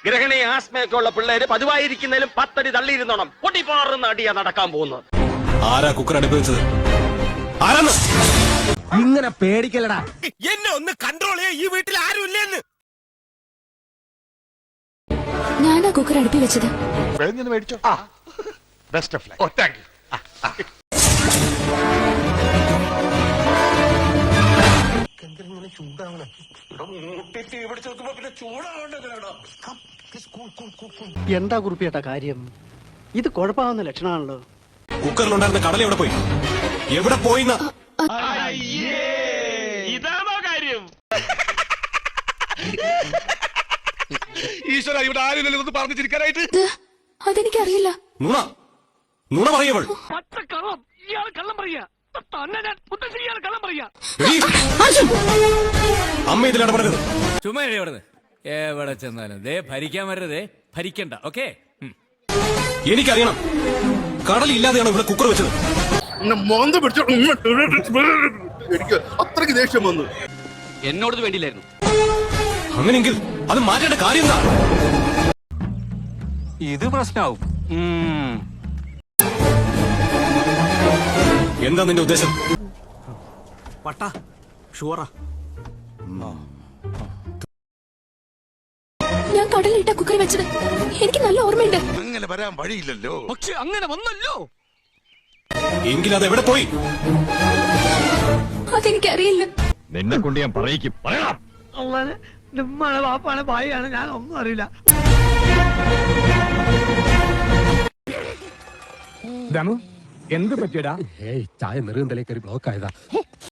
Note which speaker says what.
Speaker 1: ഗ്രഹണി ആസ്മയൊക്കെ ഉള്ള പിള്ളേര് പതിവായിരിക്കുന്നതിലും 10 അടി തള്ളിയിരുന്നോണം പൊട്ടിപ്പാറുന്ന അടിയാ നടക്കാൻ പോകുന്നത്.
Speaker 2: ആരാ കുക്കർ അടുപ്പ് വെച്ചത്? ആരാന്ന്?
Speaker 3: ഇങ്ങനെ പേടിക്കലടാ.
Speaker 4: എന്നെ ഒന്ന് കൺട്രോൾ ചെയ്യാ. ഈ വീട്ടിൽ ആരും ഇല്ലെന്ന്.
Speaker 5: ഞാനാ കുക്കർ അടുപ്പി വെച്ചത്.
Speaker 6: മേടിച്ചോ. Best of luck.
Speaker 1: Oh thank you.
Speaker 7: എന്താ കുറിപ്പിയേട്ട കാര്യം? ഇത് കുഴപ്പമാവുന്ന ലക്ഷണമാണല്ലോ.
Speaker 2: കുക്കറിലുണ്ടായിരുന്ന കടല എവിടെ പോയി? എവിടെ പോയിന്ന?
Speaker 1: ഇതാണോ കാര്യം?
Speaker 6: ഈശ്വര, ഇവിടെ ആരും പറഞ്ഞു ചിരിക്കാനായിട്ട്.
Speaker 5: അതെനിക്കറിയില്ല.
Speaker 2: നുണ നുണ പറയവൾ. അമ്മ ഇതിൽ ഇടപെടരുത്.
Speaker 4: ചുമ്മാ എവിടെ എവിടെ ചെന്നാലും ദേ ഭരിക്കാൻ വരരുതേ. ഭരിക്കണ്ട. ഓക്കെ.
Speaker 2: എനിക്കറിയണം, കടലില്ലാതെയാണ് ഇവിടെ കുക്കർ വെച്ചത്.
Speaker 6: എനിക്ക് അത്രയ്ക്ക് ദേഷ്യം വന്നു.
Speaker 1: എന്നോടത് വേണ്ടിയില്ലായിരുന്നു.
Speaker 2: അങ്ങനെയെങ്കിൽ അത് മാറ്റേണ്ട കാര്യം എന്താ?
Speaker 3: ഇത് പ്രശ്നമാവും.
Speaker 2: എന്താ നിന്റെ ഉദ്ദേശം?
Speaker 3: പട്ടാ ഷുവറാ.
Speaker 5: ഞാൻ കടലിട്ട കുക്കർ വെച്ചത് എനിക്ക് നല്ല ഓർമ്മയുണ്ട്.
Speaker 6: അങ്ങനെ വരാൻ വഴിയില്ലല്ലോ.
Speaker 4: പക്ഷെ അങ്ങനെ വന്നല്ലോ.
Speaker 2: എങ്കിൽ അത് എവിടെ പോയി?
Speaker 5: അതെനിക്കറിയില്ല.
Speaker 6: നിന്നെ കൊണ്ട് ഞാൻ പറയിക്കും. പറയണം.
Speaker 7: നിമ്മാണ് വാപ്പാണ് ഭായിയാണ്, ഞാൻ ഒന്നും അറിയില്ല.
Speaker 3: എന്ത് പറ്റിയടാ? ചായ നെറുകന്തലേ കയറി ബ്ലോക്ക് ആയതാ.